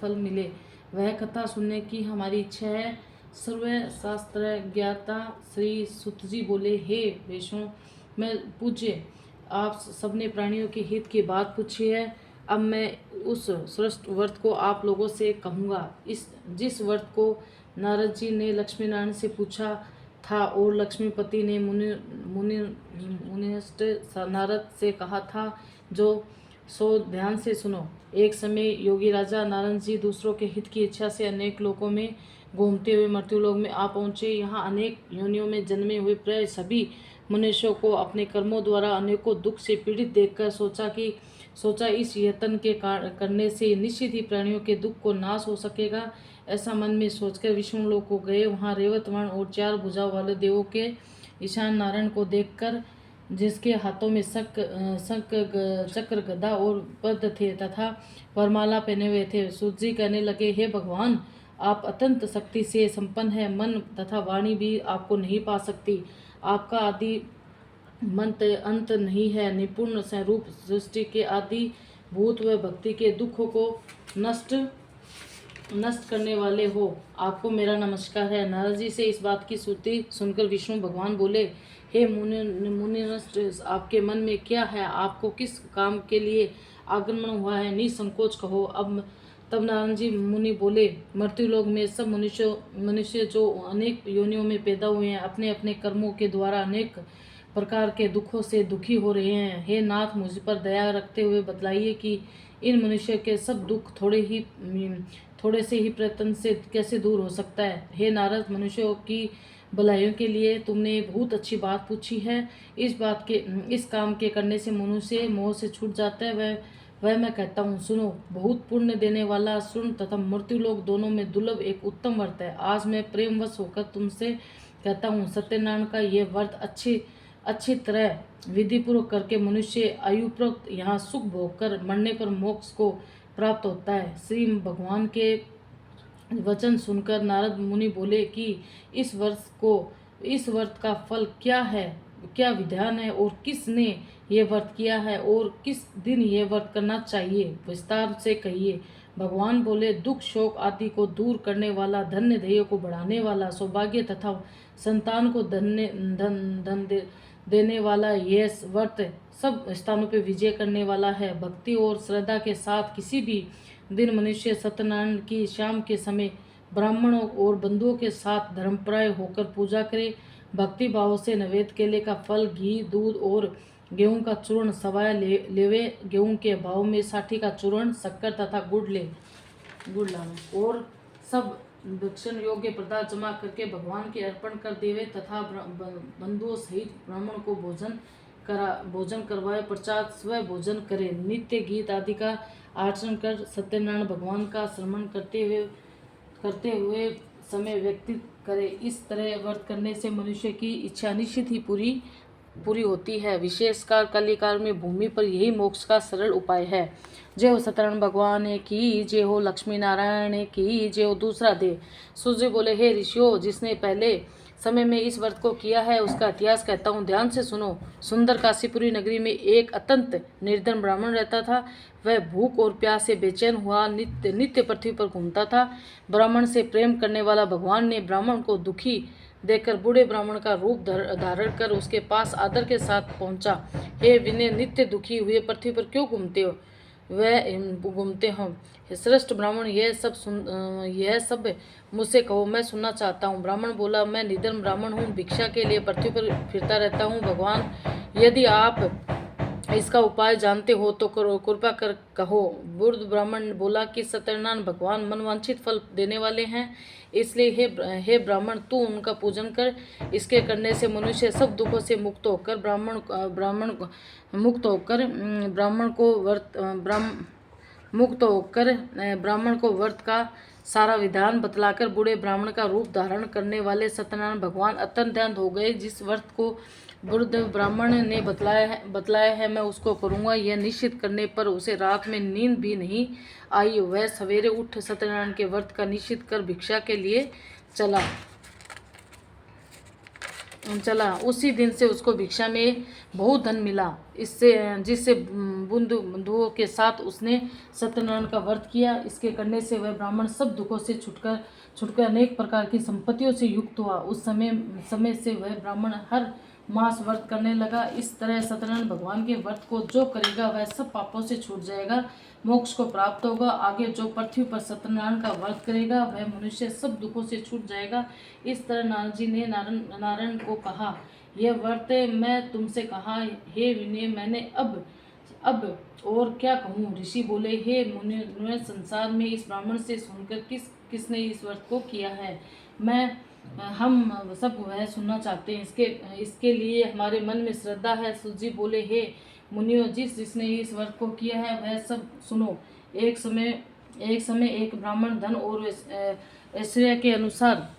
फल मिले। वह कथा सुनने की हमारी इच्छा है। सर्व शास्त्र ज्ञाता श्री सुत जी बोले, हे वैष्णव मैं पूज्य, आप सबने प्राणियों के हित की बात पूछी है। अब मैं उस श्रेष्ठ व्रत को आप लोगों से कहूँगा। जिस व्रत को नारद जी ने लक्ष्मी नारायण से पूछा था और लक्ष्मीपति ने मुनिष्ठ नारद से कहा था, जो सो ध्यान से सुनो। एक समय योगी राजा नारद जी दूसरों के हित की इच्छा से अनेक लोकों में घूमते हुए मृत्युलोक में आ पहुँचे। यहाँ अनेक योनियों में जन्मे हुए प्राय सभी मनुष्यों को अपने कर्मों द्वारा अनेकों दुख से पीड़ित देखकर सोचा इस यत्न के करने से निश्चित ही प्राणियों के दुख को नाश हो सकेगा। ऐसा मन में सोचकर विष्णु लोक को गए। वहाँ रेवतवर्ण और 4 भुजाओं वाले देवों के ईशान नारायण को देखकर, जिसके हाथों में चक्र गदा और पद्म थे तथा वरमाला पहने हुए थे, सूत जी कहने लगे, हे भगवान, आप अत्यंत शक्ति से संपन्न है। मन तथा वाणी भी आपको नहीं पा सकती। आपका आदि मंत अंत नहीं है। निपुण स्वरूप सृष्टि के आदि भूत व भक्ति के दुखों को नष्ट करने वाले हो। आपको मेरा नमस्कार है। नारद जी से इस बात की श्रुति सुनकर विष्णु भगवान बोले, हे मुनिनष्ट, आपके मन में क्या है? आपको किस काम के लिए आगमन हुआ है? निसंकोच कहो। अब तब नारायण जी मुनि बोले, मृत्युलोक में सब मनुष्य जो अनेक योनियों में पैदा हुए हैं, अपने अपने कर्मों के द्वारा अनेक प्रकार के दुखों से दुखी हो रहे हैं। हे नाथ, मुझ पर दया रखते हुए बतलाइए कि इन मनुष्य के सब दुख थोड़े से ही प्रयत्न से कैसे दूर हो सकता है। हे नारद, मनुष्यों की भलाइयों के लिए तुमने बहुत अच्छी बात पूछी है। इस काम के करने से मनुष्य मोह से छूट जाता है। वह मैं कहता हूँ, सुनो। बहुत पुण्य देने वाला सुन तथा मृत्युलोक दोनों में दुर्लभ एक उत्तम व्रत है। आज मैं प्रेमवश होकर तुमसे कहता हूँ, सत्यनारायण का यह व्रत अच्छी तरह विधिपूर्वक करके मनुष्य आयुप्रोक्त यहाँ सुख भोग कर मरने पर मोक्ष को प्राप्त होता है। श्री भगवान के वचन सुनकर नारद मुनि बोले कि इस व्रत का फल क्या है, क्या विधान है और किसने ये व्रत किया है और किस दिन ये व्रत करना चाहिए, विस्तार से कहिए। भगवान बोले, दुख शोक आदि को दूर करने वाला, धन्य ध्येय को बढ़ाने वाला, सौभाग्य तथा संतान को धन देने वाला यह व्रत सब स्थानों पर विजय करने वाला है। भक्ति और श्रद्धा के साथ किसी भी दिन मनुष्य सत्यनारायण की शाम के समय ब्राह्मणों और बंधुओं के साथ धर्मप्राय होकर पूजा करे। भक्ति भाव से नैवेद्य केले का फल, घी, दूध और गेहूं का चूर्ण सवाया लेवे। गेहूं के भाव में साठी का चूर्ण, शक्कर तथा गुड़ लावे और सब दक्षिण योग्य पदार्थ जमा करके भगवान के अर्पण कर देवे तथा बंधुओं सहित ब्राह्मण को भोजन करवाए पश्चात स्वयं भोजन करे। नित्य गीत आदि का आचरण कर सत्यनारायण भगवान का श्रवण करते हुए समय व्यतीत करे। इस तरह व्रत करने से मनुष्य की इच्छा निश्चित ही पूरी होती है। विशेषकर कलिकाल में भूमि पर यही मोक्ष का सरल उपाय है। जय हो सत्यनारायण भगवान की, जय हो लक्ष्मी नारायण की, जय हो। दूसरा दे। सूर्य बोले, हे ऋषियों, जिसने पहले समय में इस व्रत को किया है उसका इतिहास कहता हूँ, ध्यान से सुनो। सुंदर काशीपुरी नगरी में एक अत्यंत निर्धन ब्राह्मण रहता था। वह भूख और प्यास से बेचैन हुआ नित्य पृथ्वी पर घूमता था। ब्राह्मण से प्रेम करने वाला भगवान ने ब्राह्मण को दुखी देखकर बूढ़े ब्राह्मण का रूप धारण कर उसके पास आदर के साथ पहुंचा। हे विनय, नित्य दुखी हुए पृथ्वी पर क्यों घूमते हो? श्रेष्ठ ब्राह्मण, यह सब मुझसे कहो, मैं सुनना चाहता हूँ। ब्राह्मण बोला, मैं निधन ब्राह्मण हूँ, भिक्षा के लिए पृथ्वी पर फिरता रहता हूँ। भगवान, यदि आप इसका उपाय जानते हो तो कृपा कर कहो। बुद्ध ब्राह्मण बोला कि सत्यनारायण भगवान मनवांछित फल देने वाले हैं, इसलिए हे ब्राह्मण, तू उनका पूजन कर। इसके करने से मनुष्य सब दुखों से मुक्त होकर ब्राह्मण को व्रत का सारा विधान बतलाकर बूढ़े ब्राह्मण का रूप धारण करने वाले सत्यनारायण भगवान अत्यंत ध्यान हो गए। जिस व्रत को बुद्ध ब्राह्मण ने बतलाया है मैं उसको करूँगा। यह निश्चित करने पर उसे रात में नींद भी नहीं आई। वह सवेरे उठ सत्यनारायण के व्रत का निश्चित कर भिक्षा के लिए चला। चला। उसी दिन से उसको भिक्षा में बहुत धन मिला, इससे जिससे बंधुओं के साथ उसने सत्यनारायण का व्रत किया। इसके करने से वह ब्राह्मण सब दुखों से छुटकर अनेक प्रकार की संपत्तियों से युक्त हुआ। उस समय से वह ब्राह्मण हर मास व्रत करने लगा। इस तरह सत्यनारायण भगवान के व्रत को जो करेगा वह सब पापों से छूट जाएगा, मोक्ष को प्राप्त होगा। आगे जो पृथ्वी पर सत्यनारायण का व्रत करेगा वह मनुष्य सब दुखों से छूट जाएगा। इस तरह नारद जी ने नारायण को कहा, यह व्रत मैं तुमसे कहा, हे विनय, मैंने अब और क्या कहूँ। ऋषि बोले, हे मुनि, संसार में इस ब्राह्मण से सुनकर किसने इस व्रत को किया है, हम सब वह सुनना चाहते हैं। इसके लिए हमारे मन में श्रद्धा है। सूत बोले, हे मुनियों, जिसने इस व्रत को किया है वह सब सुनो। एक समय एक ब्राह्मण धन और ऐश्वर्य के अनुसार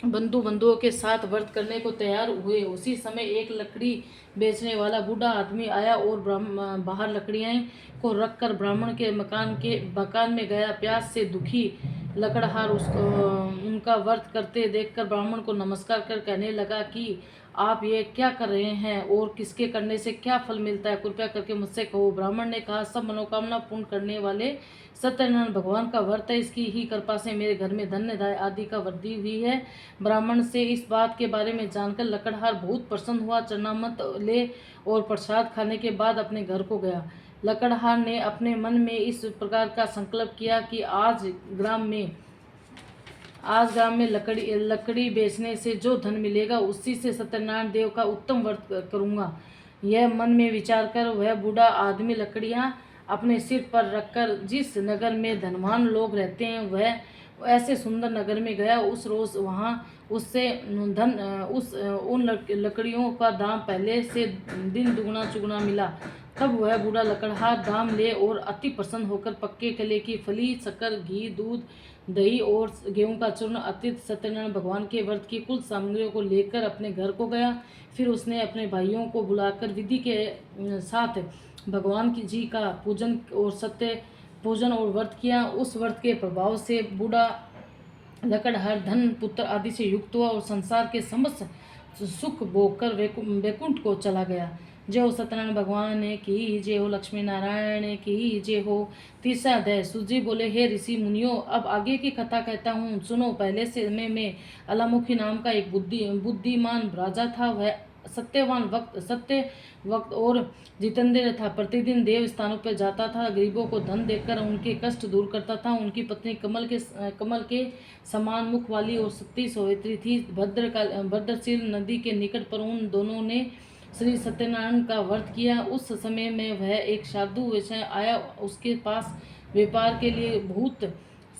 बंधुओं के साथ व्रत करने को तैयार हुए। उसी समय एक लकड़ी बेचने वाला बूढ़ा आदमी आया और बाहर लकड़ियां को रखकर ब्राह्मण के मकान में गया। प्यास से दुखी लकड़हार उनका व्रत करते देखकर ब्राह्मण को नमस्कार कर कहने लगा कि आप ये क्या कर रहे हैं और किसके करने से क्या फल मिलता है, कृपया करके मुझसे कहो। ब्राह्मण ने कहा, सब मनोकामना पूर्ण करने वाले सत्यनारायण भगवान का व्रत है, इसकी ही कृपा से मेरे घर में धन्य आदि का वृद्धि हुई है। ब्राह्मण से इस बात के बारे में जानकर लकड़हार बहुत प्रसन्न हुआ। चरणामृत ले और प्रसाद खाने के बाद अपने घर को गया। लकड़हार ने अपने मन में इस प्रकार का संकल्प किया कि आज ग्राम में लकड़ी बेचने से जो धन मिलेगा उसी से सत्यनारायण देव का उत्तम व्रत करूंगा। यह मन में विचार कर वह बूढ़ा आदमी लकड़ियां अपने सिर पर रखकर जिस नगर में धनवान लोग रहते हैं वह ऐसे सुंदर नगर में गया। उस रोज वहां उससे उन लकड़ियों का दाम पहले से दिन दुगना चुगना मिला। तब वह बूढ़ा लकड़हार दाम ले और अति प्रसन्न होकर पक्के कले की फली, शक्कर, घी, दूध, दही और गेहूं का चूर्ण अतिथ सत्यनारायण भगवान के व्रत की कुल सामग्रियों को लेकर अपने घर को गया। फिर उसने अपने भाइयों को बुलाकर विधि के साथ भगवान जी का पूजन और व्रत किया। उस व्रत के प्रभाव से बूढ़ा लकड़हार धन, पुत्र आदि से युक्त हुआ और संसार के समस्त सुख भोगकर वैकुंठ को चला गया। जय हो सत्यनारायण भगवान की जय हो, लक्ष्मी नारायण की जय हो। तीसरा अध्याय। सूत बोले, हे ऋषि मुनियों, अब आगे की कथा कहता हूँ, सुनो। पहले समय में अलामुखी नाम का एक बुद्धिमान राजा था। वह सत्य वक्त और जितेंद्र था। प्रतिदिन देव स्थानों पर जाता था, गरीबों को धन देकर उनके कष्ट दूर करता था। उनकी पत्नी कमल के समान मुख वाली और सती सौवेत्री थी। भद्रशील नदी के निकट पर उन दोनों ने श्री सत्यनारायण का व्रत किया। उस समय में वह एक साधु वैश्य आया। उसके पास व्यापार के लिए बहुत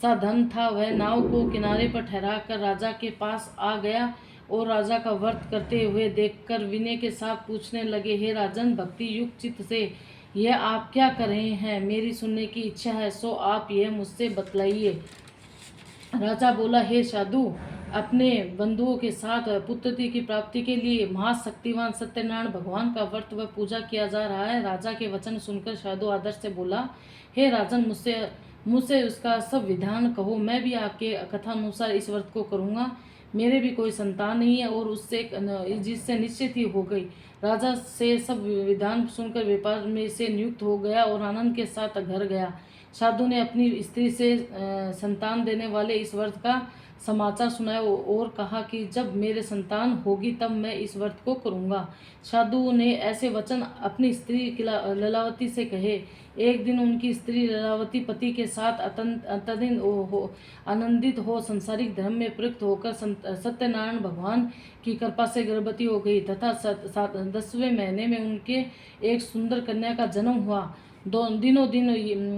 सा धन था। वह नाव को किनारे पर ठहरा कर राजा के पास आ गया और राजा का व्रत करते हुए देखकर विनय के साथ पूछने लगे, हे राजन, भक्ति युक्त चित्त से यह आप क्या कर रहे हैं? मेरी सुनने की इच्छा है, सो आप यह मुझसे बतलाइए। राजा बोला, हे साधु, अपने बंधुओं के साथ पुत्रति की प्राप्ति के लिए महाशक्तिवान सत्यनारायण भगवान का व्रत व पूजा किया जा रहा है। राजा के वचन सुनकर साधु आदर से बोला, हे राजन, मुझसे उसका सब विधान कहो, मैं भी आपके कथानुसार इस व्रत को करूँगा। मेरे भी कोई संतान नहीं है और जिससे निश्चित ही हो गई। राजा से सब विधान सुनकर व्यापार में से नियुक्त हो गया और आनंद के साथ घर गया। साधु ने अपनी स्त्री से संतान देने वाले इस व्रत का समाचार सुनाया और कहा कि जब मेरे संतान होगी तब मैं इस व्रत को करूंगा। साधु ने ऐसे वचन अपनी स्त्री ललावती से कहे। एक दिन उनकी स्त्री ललावती पति के साथ अत्यंत आनंदित हो संसारिक धर्म में प्रयुक्त होकर सत्यनारायण भगवान की कृपा से गर्भवती हो गई तथा 10वें महीने में उनके एक सुंदर कन्या का जन्म हुआ। दिनों दिन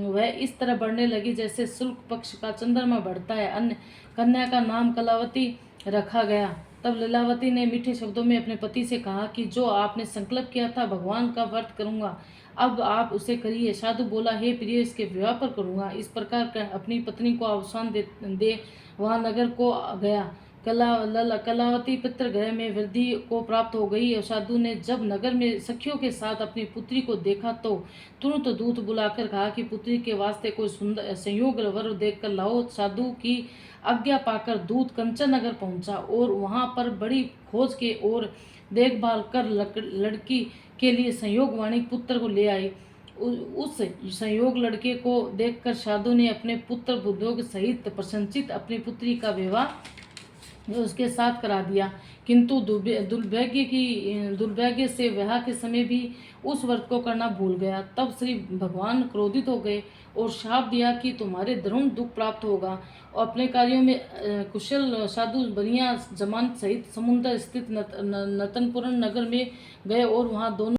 वह इस तरह बढ़ने लगी जैसे शुक्ल पक्ष का चंद्रमा बढ़ता है। अन्य कन्या का नाम कलावती रखा गया। तब लीलावती ने मीठे शब्दों में अपने पति से कहा कि जो आपने संकल्प किया था भगवान का व्रत करूंगा, अब आप उसे करिए। साधु बोला, हे प्रिय, इसके विवाह पर करूंगा। इस प्रकार अपनी पत्नी को आवासन दे वहाँ नगर को गया। कलावती पितृगृह में वृद्धि को प्राप्त हो गई। और साधु ने जब नगर में सखियों के साथ अपनी पुत्री को देखा तो तुरंत दूत बुलाकर कहा कि पुत्री के वास्ते कोई सुंदर संयोग वर देखकर लाओ। साधु की आज्ञा पाकर दूत कंचन नगर पहुंचा और वहां पर बड़ी खोज के और देखभाल कर लड़की के लिए संयोगवाणी पुत्र को ले आई। उस संयोग लड़के को देखकर साधु ने अपने पुत्र बुद्धोग सहित प्रशंसित अपनी पुत्री का विवाह उसके साथ करा दिया। किंतु दुर्भाग्य से विवाह के समय भी उस व्रत को करना भूल गया। तब श्री भगवान क्रोधित हो गए और शाप दिया कि तुम्हारे दारुण दुख प्राप्त होगा। और अपने कार्यों में कुशल साधु बनिया जमान सहित समुद्र स्थित नतनपुरन नगर में गए और वहां दोनों